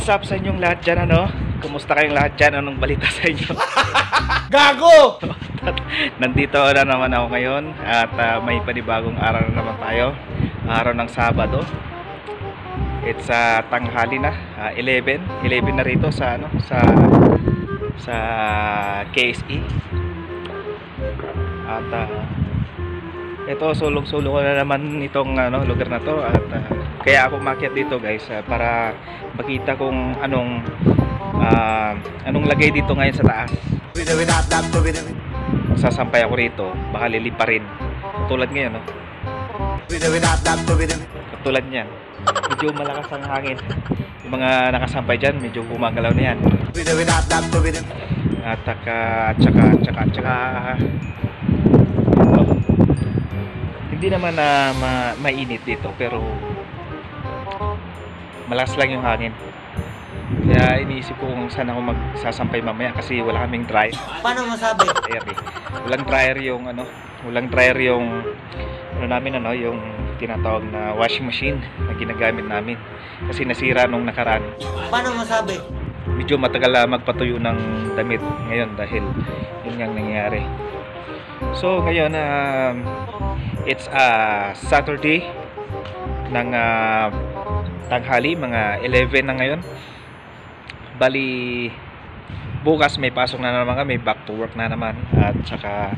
What's up sa inyong lahat dyan, ano? Kumusta kayong lahat dyan? Anong balita sa inyo? Gago! Nandito na naman ako ngayon at may panibagong araw na naman tayo. Araw ng Sabado. It's tanghali na, 11 na rito sa ano, sa KSE. At ito, sulong-sulo ko na naman itong lugar na to at kaya ako umakyat dito, guys, para makita kung anong lagay dito ngayon sa taas. Sasampay ako rito, baka lilipa rin. Tulad ngayon, no? Tulad niyan. Medyo malakas ang hangin. Yung mga nakasampay dyan, medyo gumagalaw na yan. At tsaka hindi naman na mainit dito, pero malakas lang yung hangin. Kaya iniisip ko kung saan ako magsasampay mamaya kasi wala kaming dryer. Paano masabi? Walang dryer yung namin, yung tinatawag na washing machine na ginagamit namin kasi nasira nung nakaraan. Paano masabi? Medyo matagal magpatuyo ng damit ngayon dahil yun nga nangyayari. So ngayon it's Saturday ng tanghali, mga 11 na ngayon. Bali bukas may pasok na naman kami, back to work na naman. At saka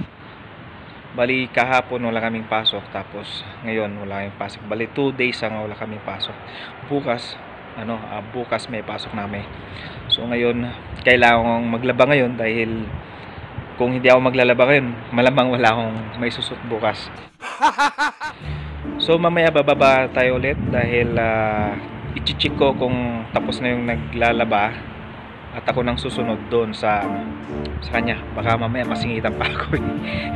bali kahapon wala kaming pasok, tapos ngayon wala kaming pasok. Bali 2 days ang wala kaming pasok. Bukas bukas may pasok namin. So ngayon kailangan kong maglaba ngayon dahil kung hindi ako maglalaba ngayon, malamang wala akong may susot bukas. So mamaya bababa tayo ulit dahil i-check ko kung tapos na yung naglalaba at ako nang susunod doon sa kanya. Baka mamaya masingitan pa ako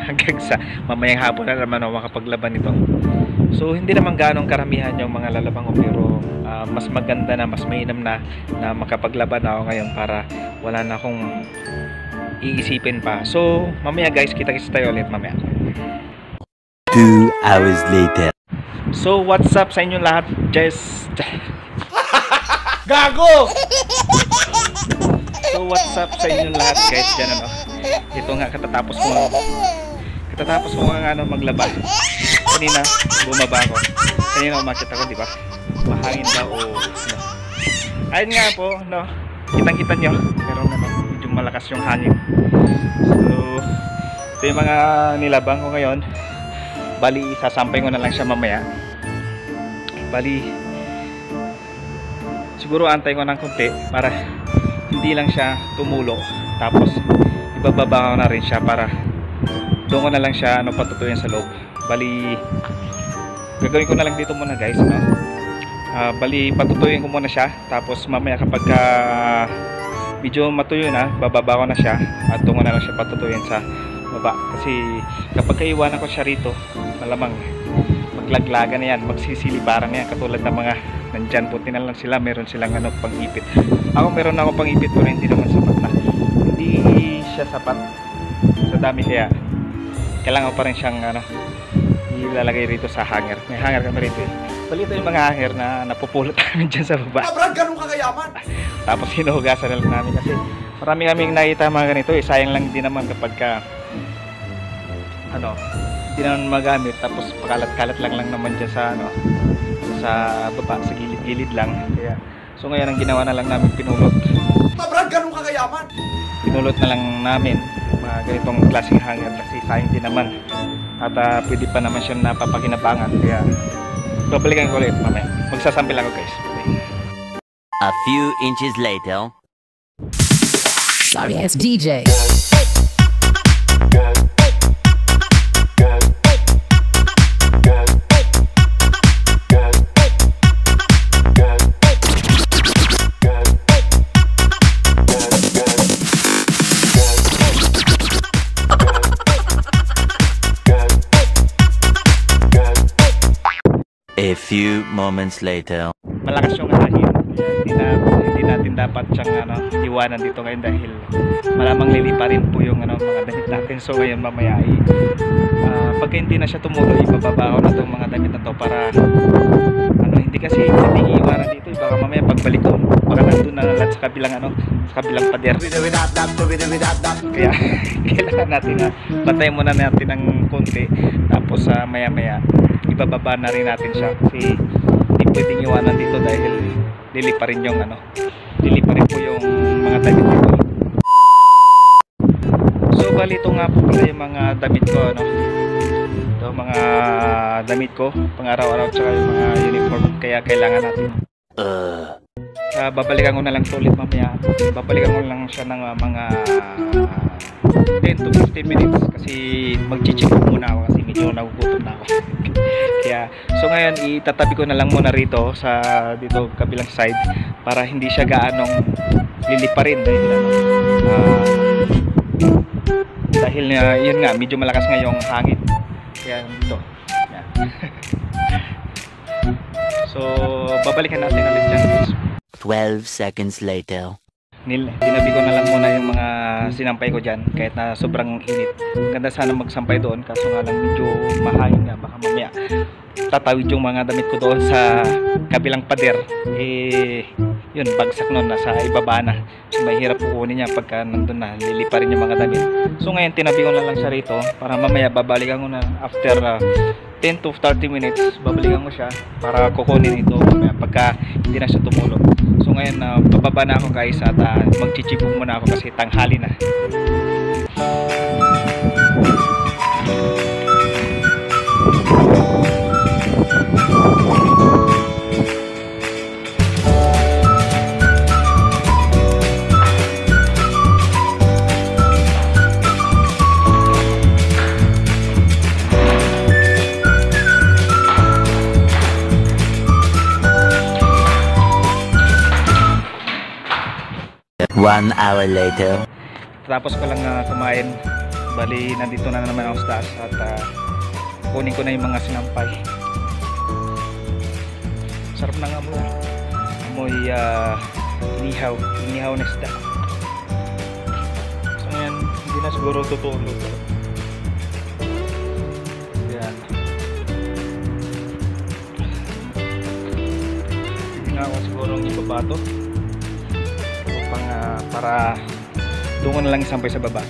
hanggang sa mamayang hapon na naman ako makapaglaban nito. So hindi naman ganong karamihan yung mga lalabang ko, pero mas maganda na, mas mainam na makapaglaban ako ngayon para wala na akong iisipin pa. So mamaya, guys, kita-kits tayo ulit mamaya. 2 hours later. So what's up sa inyong lahat? Gago! So what's up sa inyong lahat, guys, dyan, ano? Ito nga, katatapos ko nga maglaba. Kanina bumaba ako. Kanina umakyat ako, di ba? Mahangin daw o ayun nga po, no? Kitang-kita nyo, pero medyo malakas yung hangin. So ito yung mga nilabang ko ngayon. Bali sasampay ko na lang siya mamaya. Bali siguro antay ko ng konti para hindi lang siya tumulo, tapos ibababa ko na rin siya para doon ko na lang siya patutuyin sa loob. Bali gagawin ko na lang dito muna, guys, no? Bali patutuyin ko muna siya, tapos mamaya kapag medyo matuyo na, bababa ko na siya at doon ko na lang siya patutuyin sa baba. Kasi kapag kaiwanan ko siya rito, malamang maglaglagan na yan, magsisilibaran na yan, katulad ng mga nandyan, puti na lang sila, meron silang pang-ipit. Ako meron ako pang-ipit, pero hindi naman sapat na, hindi siya sapat sa dami, kaya kailangan pa rin siyang ilalagay rito sa hanger. May hanger kami rito eh. Bali ito yung mga hanger na napupulot namin dyan sa baba. Brad, ganun kakayaman! Tapos hinuhugasan na lang namin kasi marami kaming nakita mga ganito eh. Sayang lang din naman kapag hindi naman magamit, tapos pakalat-kalat lang naman dyan sa sa baba, sa gilid-gilid lang. Kaya so ngayon ang ginawa na lang namin, pinulot. Brad, ganun kakayaman! Pinulot na lang namin mga ganitong klaseng hanger kasi sayang din naman. At pwede pa naman siya napapakinabangan. Kaya babalikan ko ulit mamaya. Magsasample lang ako, guys. A few inches later. Sorry, it's DJ. A few moments later. Malakas yung hangin. Hindi natin dapat siyang iwanan dito ngayon dahil malamang lilipa rin po yung mga damit natin. So ngayon mamaya ay pagka hindi na siya tumuloy, ibababa ko na itong mga damit na to para Hindi kasi hindi iiwanan dito. Baka mamaya pagbalik ko, baka nandun na lahat sa kabilang sa kabilang pader. Kaya kailangan natin na bantayan muna natin ng konti. Tapos maya maya ibababa na rin natin siya. Kasi hindi pwedeng iwanan dito dahil liliparin yung liliparin po yung mga damit dito. So bali ito nga po pala yung mga damit ko, ito mga damit ko pang araw-araw, tsaka yung mga uniform, kaya kailangan natin babalikan ko na lang ito ulit mamaya. Babalikan ko lang siya ng mga 10 to 15 minutes kasi magchichik muna ako kasi medyo nagugutom na ako. Kaya so ngayon itatabi ko na lang muna rito sa dito kabilang side para hindi siya gaanong liliparin dahil yun nga medyo malakas ngayong hangin. Kaya dito yan. So babalikan natin ulit yan guys. 12 seconds later. Tinabi ko na lang muna yung mga sinampay ko dyan kahit na sobrang init. Ganda sana magsampay doon kaso nga lang medyo mahangin nga, baka mamaya tatawid yung mga damit ko doon sa kabilang pader. Yun, bagsak nun, nasa ibaba na. So mahirap kukunin niya pagka nandun na, liliparin yung mga damit. So ngayon tinabi ko na lang siya rito para mamaya babalikan ko na after 10 to 30 minutes. Babalikan ko siya para kukunin ito mamaya pagka hindi na siya tumulog. So ngayon bababa na ako guys at magchichibog muna ako kasi tanghali na. One hour later. Tapos ko lang kumain. Bali nandito na naman ako sa taas at kunin ko na yung mga sinampay. Sarap ng amoy. Amoy inihaw na isda. So ngayon hindi na siguro tutulog. Yan. Hindi nga ako siguro ng ibabato para doon ko na lang isampay sa baba.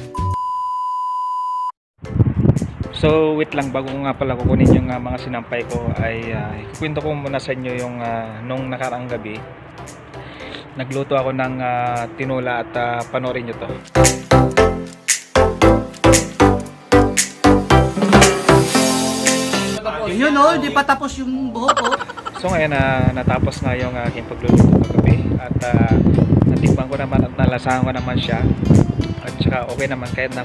So wait lang, bago ko nga pala kukunin yung mga sinampay ko ay ikwento ko muna sa inyo yung nung nakaraang gabi nagluto ako ng tinola at panoorin nyo to. Yun di pa tapos yung buhok ko. So ngayon natapos na yung aking pagluluto kagabi at natikman ko naman at nalasahan ko naman siya at saka okay naman kahit na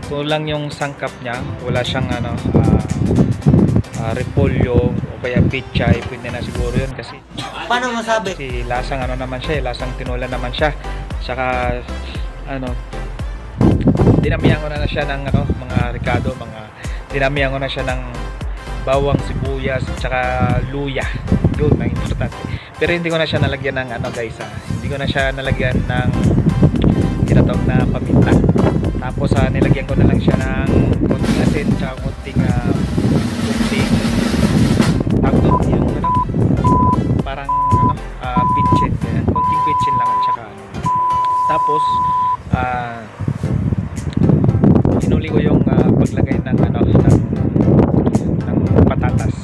kulang yung sangkap niya, wala siyang repolyo o kaya pichay, pwede na siguro yun kasi Paano masabi? kasi lasang naman siya, lasang tinola naman siya, saka dinamihan ko na siya ng mga ricado, dinamihan ko na siya ng bawang, sibuyas, tsaka luya. Yun ang importante. Pero hindi ko na siya nalagyan ng guys, hindi ko na siya nalagyan ng tinatawag na paminta. Tapos nilagyan ko na lang siya ng konting asin tsaka konting yung parang bitchin, konting bitchin lang at tsaka tapos hinuli ko yung paglagay ng patatas.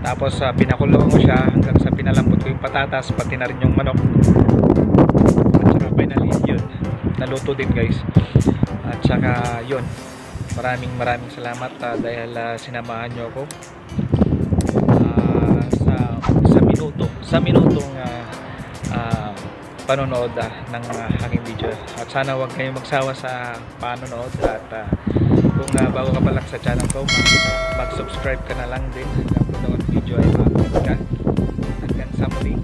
Tapos pinakuloan ko siya hanggang sa pinalambot ko yung patatas, pati na rin yung manok. At saka finally yun, naluto din guys. At saka yun, maraming salamat dahil sinamahan nyo ako sa minutong panonood ng aking video. At sana huwag kayong magsawa sa panonood at kung bago ka pa lang sa channel ko, mag-subscribe ka na lang din hanggang kung video ay makakita ka. Hanggang sa muli.